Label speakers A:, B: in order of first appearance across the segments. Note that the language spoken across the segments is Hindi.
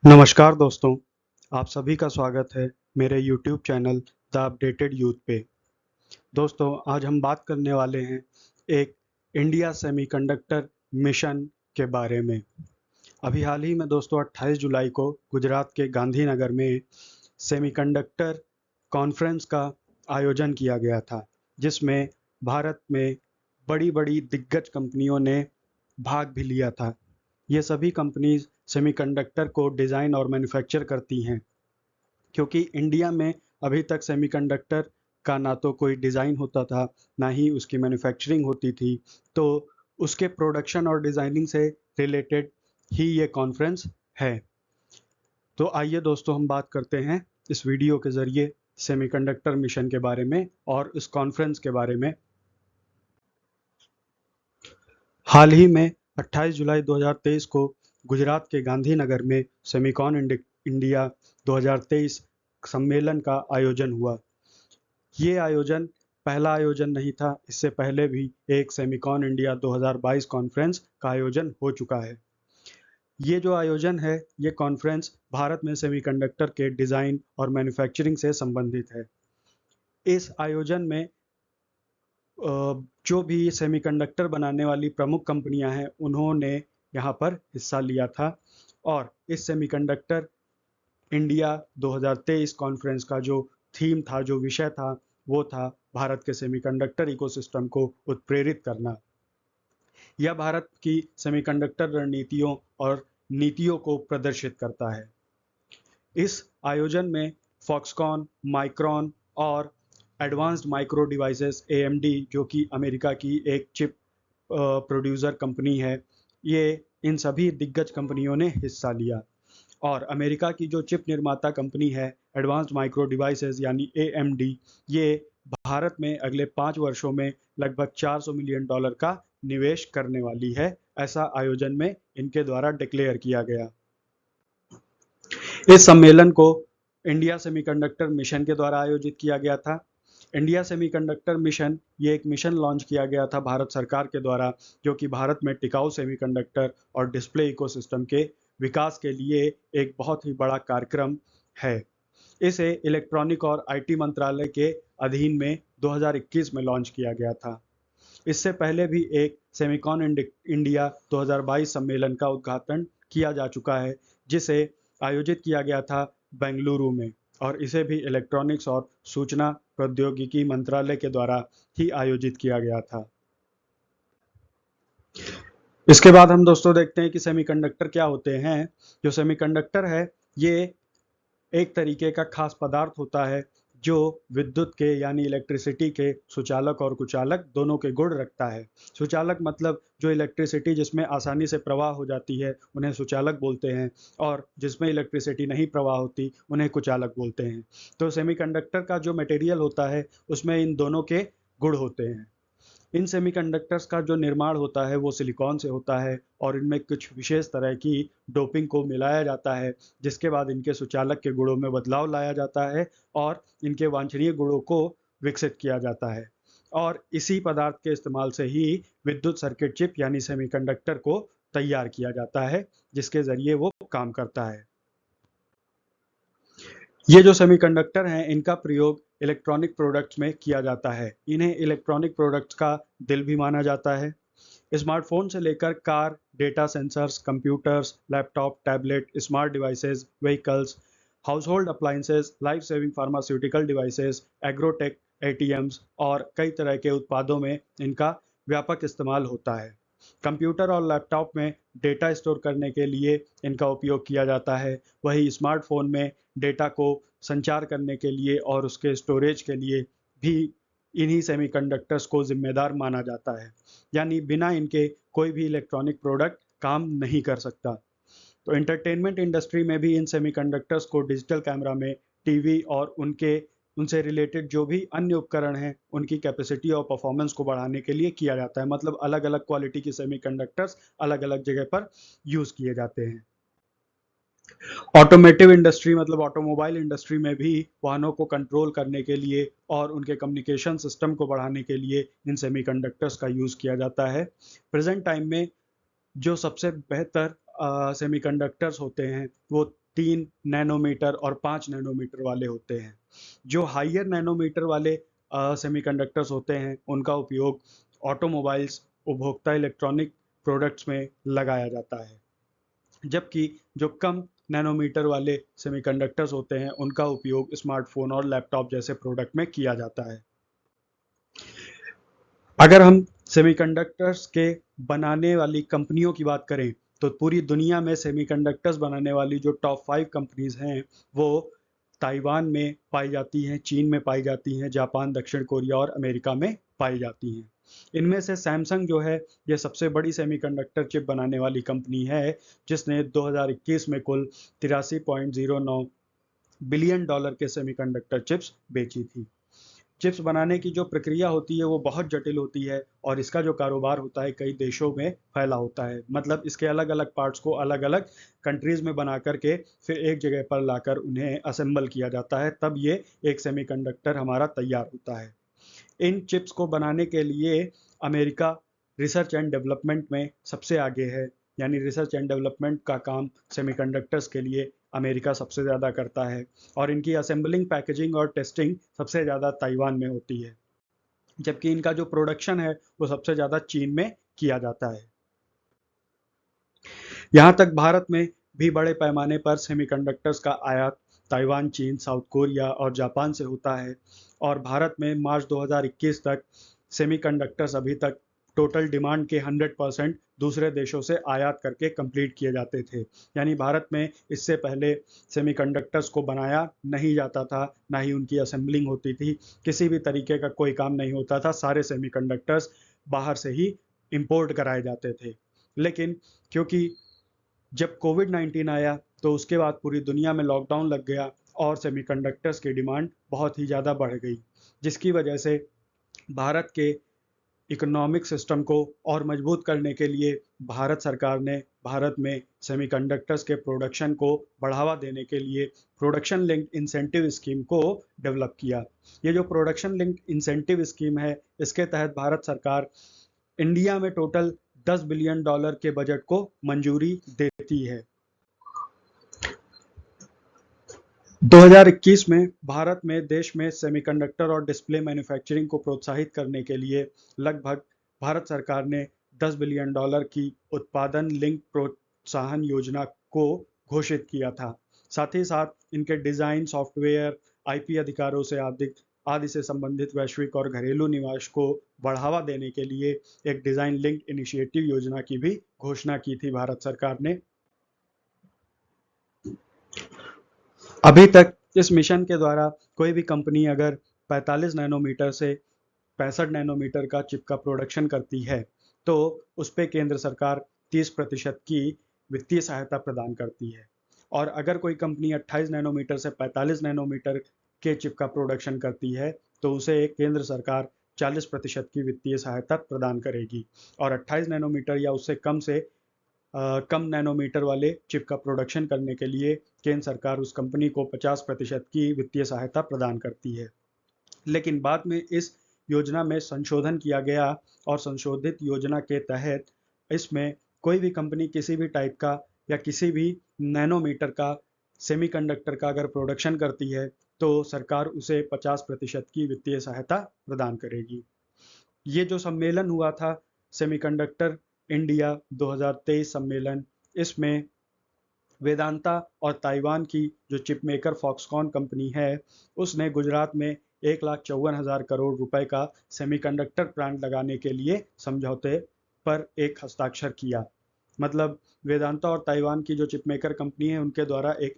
A: नमस्कार दोस्तों, आप सभी का स्वागत है मेरे YouTube channel the updated youth पे। दोस्तों, आज हम बात करने वाले हैं एक इंडिया सेमीकंडक्टर मिशन के बारे में। अभी हाल ही में दोस्तों 28 जुलाई को गुजरात के गांधीनगर में सेमीकंडक्टर कॉन्फ्रेंस का आयोजन किया गया था, जिसमें भारत में बड़ी-बड़ी दिग्गज कंपनियों ने भाग भी लिया था। ये सभी कंपनीज सेमीकंडक्टर को डिज़ाइन और मैन्युफैक्चर करती हैं, क्योंकि इंडिया में अभी तक सेमीकंडक्टर का ना तो कोई डिज़ाइन होता था, ना ही उसकी मैन्युफैक्चरिंग होती थी। तो उसके प्रोडक्शन और डिज़ाइनिंग से रिलेटेड ही ये कॉन्फ्रेंस है। तो आइए दोस्तों, हम बात करते हैं इस वीडियो के ज़रिए सेमीकंडक्टर मिशन के बारे में और इस कॉन्फ्रेंस के बारे में। हाल ही में 28 जुलाई 2023 को गुजरात के गांधीनगर में सेमिकॉन इंडिया 2023 सम्मेलन का आयोजन हुआ। ये आयोजन पहला आयोजन नहीं था, इससे पहले भी एक सेमिकॉन इंडिया 2022 कॉन्फ्रेंस का आयोजन हो चुका है। ये जो आयोजन है, ये कॉन्फ्रेंस भारत में सेमीकंडक्टर के डिज़ाइन और मैन्युफैक्चरिंग से संबंधित है। इस आयोजन में जो भी सेमीकंडक्टर बनाने वाली प्रमुख कंपनियां हैं, उन्होंने यहाँ पर हिस्सा लिया था। और इस सेमीकंडक्टर इंडिया 2023 कॉन्फ्रेंस का जो थीम था, जो विषय था, वो था भारत के सेमीकंडक्टर इकोसिस्टम को उत्प्रेरित करना। यह भारत की सेमीकंडक्टर रणनीतियों और नीतियों को प्रदर्शित करता है। इस आयोजन में फॉक्सकॉन, माइक्रॉन और एडवांस्ड माइक्रो डिवाइसेस एएमडी, जो कि अमेरिका की एक चिप प्रोड्यूसर कंपनी है, ये इन सभी दिग्गज कंपनियों ने हिस्सा लिया। और अमेरिका की जो चिप निर्माता कंपनी है एडवांस्ड माइक्रो डिवाइसेस यानी एएमडी, ये भारत में अगले 5 वर्षों में लगभग $400 मिलियन का निवेश करने वाली है, ऐसा आयोजन में इनके द्वारा डिक्लेयर किया गया। इस सम्मेलन को इंडिया सेमीकंडक्टर मिशन के द्वारा आयोजित किया गया था। इंडिया सेमीकंडक्टर मिशन, ये एक मिशन लॉन्च किया गया था भारत सरकार के द्वारा, जो कि भारत में टिकाऊ सेमीकंडक्टर और डिस्प्ले इकोसिस्टम के विकास के लिए एक बहुत ही बड़ा कार्यक्रम है। इसे इलेक्ट्रॉनिक और आईटी मंत्रालय के अधीन में 2021 में लॉन्च किया गया था। इससे पहले भी एक सेमिकॉन इंडिया 2022 सम्मेलन का उद्घाटन किया जा चुका है, जिसे आयोजित किया गया था बेंगलुरु में, और इसे भी इलेक्ट्रॉनिक्स और सूचना प्रौद्योगिकी मंत्रालय के द्वारा ही आयोजित किया गया था। इसके बाद हम दोस्तों देखते हैं कि सेमीकंडक्टर क्या होते हैं। जो सेमीकंडक्टर है, ये एक तरीके का खास पदार्थ होता है जो विद्युत के यानी इलेक्ट्रिसिटी के सुचालक और कुचालक दोनों के गुण रखता है। सुचालक मतलब जो इलेक्ट्रिसिटी जिसमें आसानी से प्रवाह हो जाती है, उन्हें सुचालक बोलते हैं, और जिसमें इलेक्ट्रिसिटी नहीं प्रवाह होती, उन्हें कुचालक बोलते हैं। तो सेमीकंडक्टर का जो मटेरियल होता है, उसमें इन दोनों के गुण होते हैं। इन सेमीकंडक्टर्स का जो निर्माण होता है वो सिलिकॉन से होता है, और इनमें कुछ विशेष तरह की डोपिंग को मिलाया जाता है, जिसके बाद इनके सुचालक के गुणों में बदलाव लाया जाता है और इनके वांछनीय गुणों को विकसित किया जाता है। और इसी पदार्थ के इस्तेमाल से ही विद्युत सर्किट चिप यानी सेमीकंडक्टर को तैयार किया जाता है, जिसके जरिए वो काम करता है। ये जो सेमीकंडक्टर हैं, इनका प्रयोग इलेक्ट्रॉनिक प्रोडक्ट्स में किया जाता है। इन्हें इलेक्ट्रॉनिक प्रोडक्ट्स का दिल भी माना जाता है। स्मार्टफोन से लेकर car, data sensors, computers, laptop, tablet, smart devices, vehicles, household appliances, life saving pharmaceutical devices, agrotech, ATMs और कई तरह के उत्पादों में इनका व्यापक इस्तेमाल होता है। कंप्यूटर और लैपटॉप में डेटा स्टोर करने के लिए इनका उपयोग किया जाता है। वही स्मार्टफोन में डेटा को संचार करने के लिए और उसके स्टोरेज के लिए भी इन्हीं सेमीकंडक्टर्स को जिम्मेदार माना जाता है। यानी बिना इनके कोई भी इलेक्ट्रॉनिक प्रोडक्ट काम नहीं कर सकता। तो एंटरटेनमेंट इंडस्ट्री में भी इन सेमीकंडक्टर्स को डिजिटल कैमरा में, टीवी और उनसे रिलेटेड जो भी अन्य उपकरण हैं, उनकी कैपेसिटी और परफॉर्मेंस को बढ़ाने के लिए किया जाता है। मतलब अलग अलग क्वालिटी की सेमीकंडक्टर्स अलग अलग जगह पर यूज किए जाते हैं। ऑटोमेटिव इंडस्ट्री मतलब ऑटोमोबाइल इंडस्ट्री में भी वाहनों को कंट्रोल करने के लिए और उनके कम्युनिकेशन सिस्टम को बढ़ाने के लिए इन सेमीकंडक्टर्स का यूज़ किया जाता है। प्रेजेंट टाइम में जो सबसे बेहतर सेमीकंडक्टर्स होते हैं, वो 3 नैनोमीटर और 5 नैनोमीटर वाले होते हैं। जो हायर नैनोमीटर वाले सेमीकंडक्टर्स होते हैं उनका उपयोग ऑटोमोबाइल्स, उपभोक्ता इलेक्ट्रॉनिक प्रोडक्ट्स में लगाया जाता है, जबकि जो कम नैनोमीटर वाले सेमीकंडक्टर्स होते हैं उनका उपयोग स्मार्टफोन और लैपटॉप जैसे प्रोडक्ट में किया जाता है। अगर हम सेमीकंडक्टर्स के बनाने वाली कंपनियों की बात करें तो पूरी दुनिया में सेमीकंडक्टर्स बनाने वाली जो टॉप 5 कंपनीज हैं वो ताइवान में पाई जाती हैं, चीन में पाई जाती हैं, जापान, दक्षिण कोरिया और अमेरिका में पाई जाती हैं। इनमें से सैमसंग जो है ये सबसे बड़ी सेमीकंडक्टर चिप बनाने वाली कंपनी है, जिसने 2021 में कुल 83.09 बिलियन डॉलर के सेमीकंडक्टर चिप्स बेची थी। चिप्स बनाने की जो प्रक्रिया होती है वो बहुत जटिल होती है और इसका जो कारोबार होता है कई देशों में फैला होता है। मतलब इसके अलग अलग पार्ट्स को अलग अलग कंट्रीज में बना करके फिर एक जगह पर लाकर उन्हें असेंबल किया जाता है, तब ये एक सेमीकंडक्टर हमारा तैयार होता है। इन चिप्स को बनाने के लिए अमेरिका रिसर्च एंड डेवलपमेंट में सबसे आगे है, यानी रिसर्च एंड डेवलपमेंट का काम सेमीकंडक्टर्स के लिए अमेरिका सबसे ज़्यादा करता है और इनकी असेंबलिंग, पैकेजिंग और टेस्टिंग सबसे ज़्यादा ताइवान में होती है, जबकि इनका जो प्रोडक्शन है वो सबसे ज़्यादा चीन में किया जाता है। यहाँ तक भारत में भी बड़े पैमाने पर सेमीकंडक्टर्स का आयात ताइवान, चीन, साउथ कोरिया और जापान से होता है और भारत में मार्च 2021 तक सेमीकंडक्टर्स अभी तक टोटल डिमांड के 100% दूसरे देशों से आयात करके कंप्लीट किए जाते थे। यानी भारत में इससे पहले सेमीकंडक्टर्स को बनाया नहीं जाता था, ना ही उनकी असेंबलिंग होती थी, किसी भी तरीके का कोई काम नहीं होता था, सारे सेमीकंडक्टर्स बाहर से ही इंपोर्ट कराए जाते थे। लेकिन क्योंकि जब कोविड-19 आया तो उसके बाद पूरी दुनिया में लॉकडाउन लग गया और सेमीकंडक्टर्स की डिमांड बहुत ही ज़्यादा बढ़ गई, जिसकी वजह से भारत के इकोनॉमिक सिस्टम को और मजबूत करने के लिए भारत सरकार ने भारत में सेमीकंडक्टर्स के प्रोडक्शन को बढ़ावा देने के लिए प्रोडक्शन लिंक्ड इंसेंटिव स्कीम को डेवलप किया। ये जो प्रोडक्शन लिंक्ड इंसेंटिव स्कीम है, इसके तहत भारत सरकार इंडिया में टोटल 10 बिलियन डॉलर के बजट को मंजूरी देती है। 2021 में भारत में देश में सेमीकंडक्टर और डिस्प्ले मैन्युफैक्चरिंग को प्रोत्साहित करने के लिए लगभग भारत सरकार ने 10 बिलियन डॉलर की उत्पादन लिंक प्रोत्साहन योजना को घोषित किया था। साथ ही साथ इनके डिज़ाइन, सॉफ्टवेयर, आईपी अधिकारों से आदि से संबंधित वैश्विक और घरेलू निवेश को बढ़ावा देने के लिए एक डिज़ाइन लिंक्ड इनिशिएटिव योजना की भी घोषणा की थी भारत सरकार ने। अभी तक इस मिशन के द्वारा कोई भी कंपनी अगर 45 नैनोमीटर से 65 नैनोमीटर का चिप का प्रोडक्शन करती है तो उस पर केंद्र सरकार 30% की वित्तीय सहायता प्रदान करती है, और अगर कोई कंपनी 28 नैनोमीटर से 45 नैनोमीटर के चिप का प्रोडक्शन करती है तो उसे केंद्र सरकार 40% की वित्तीय सहायता प्रदान करेगी, और 28 नैनोमीटर या उससे कम से कम नैनोमीटर वाले चिप का प्रोडक्शन करने के लिए केंद्र सरकार उस कंपनी को 50% की वित्तीय सहायता प्रदान करती है। लेकिन बाद में इस योजना में संशोधन किया गया और संशोधित योजना के तहत इसमें कोई भी कंपनी किसी भी टाइप का या किसी भी नैनोमीटर का सेमीकंडक्टर का अगर प्रोडक्शन करती है तो सरकार उसे 50% की वित्तीय सहायता प्रदान करेगी। ये जो सम्मेलन हुआ था सेमीकंडक्टर इंडिया 2023 सम्मेलन, इसमें वेदांता और ताइवान की जो चिप मेकर फॉक्सकॉन कंपनी है उसने गुजरात में 1,54,000 करोड़ रुपए का सेमीकंडक्टर प्लांट लगाने के लिए समझौते पर एक हस्ताक्षर किया। मतलब वेदांता और ताइवान की जो चिप मेकर कंपनी है उनके द्वारा एक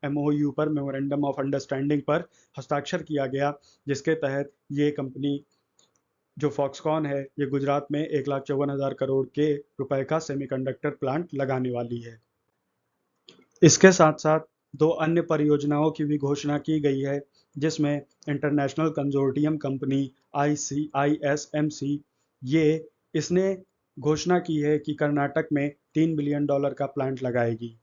A: MOU पर, मेमोरेंडम ऑफ अंडरस्टैंडिंग पर हस्ताक्षर किया गया, जिसके तहत ये कंपनी जो फॉक्सकॉन है ये गुजरात में 1,54,000 करोड़ के रुपए का सेमीकंडक्टर प्लांट लगाने वाली है। इसके साथ साथ दो अन्य परियोजनाओं की भी घोषणा की गई है, जिसमें इंटरनेशनल कंजोर्टियम कंपनी ISMC इसने घोषणा की है कि कर्नाटक में $3 बिलियन का प्लांट लगाएगी।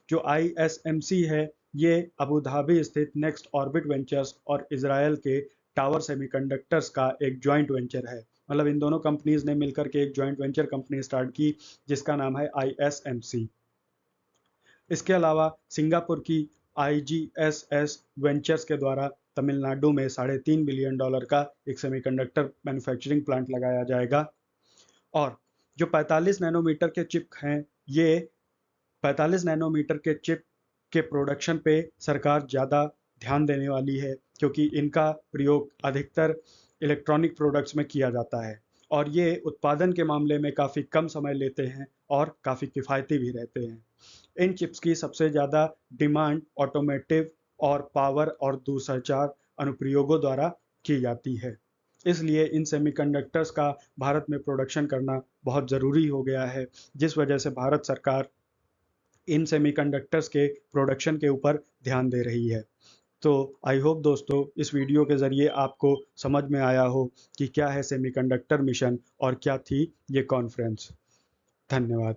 A: जो ISMC है ये अबू धाबी स्थित नेक्स्ट ऑर्बिट वेंचर्स और इजरायल के टावर सेमीकंडक्टर्स का एक जॉइंट वेंचर है। मतलब इन दोनों कंपनीज ने मिलकर के एक जॉइंट वेंचर कंपनी स्टार्ट की जिसका नाम है ISMC। इसके अलावा सिंगापुर की IGSS वेंचर्स के द्वारा तमिलनाडु में $3.5 बिलियन का एक सेमीकंडक्टर मैन्युफैक्चरिंग प्लांट लगाया जाएगा। और जो 45 नैनोमीटर के चिप हैं, ये 45 नैनोमीटर के चिप के प्रोडक्शन पे सरकार ज़्यादा ध्यान देने वाली है, क्योंकि इनका प्रयोग अधिकतर इलेक्ट्रॉनिक प्रोडक्ट्स में किया जाता है और ये उत्पादन के मामले में काफ़ी कम समय लेते हैं और काफ़ी किफ़ायती भी रहते हैं। इन चिप्स की सबसे ज़्यादा डिमांड ऑटोमेटिव और पावर और दूरसंचार अनुप्रयोगों द्वारा की जाती है। इसलिए इन सेमीकंडक्टर्स का भारत में प्रोडक्शन करना बहुत ज़रूरी हो गया है, जिस वजह से भारत सरकार इन सेमीकंडक्टर्स के प्रोडक्शन के ऊपर ध्यान दे रही है। तो आई होप दोस्तों इस वीडियो के ज़रिए आपको समझ में आया हो कि क्या है सेमीकंडक्टर मिशन और क्या थी ये कॉन्फ्रेंस। धन्यवाद।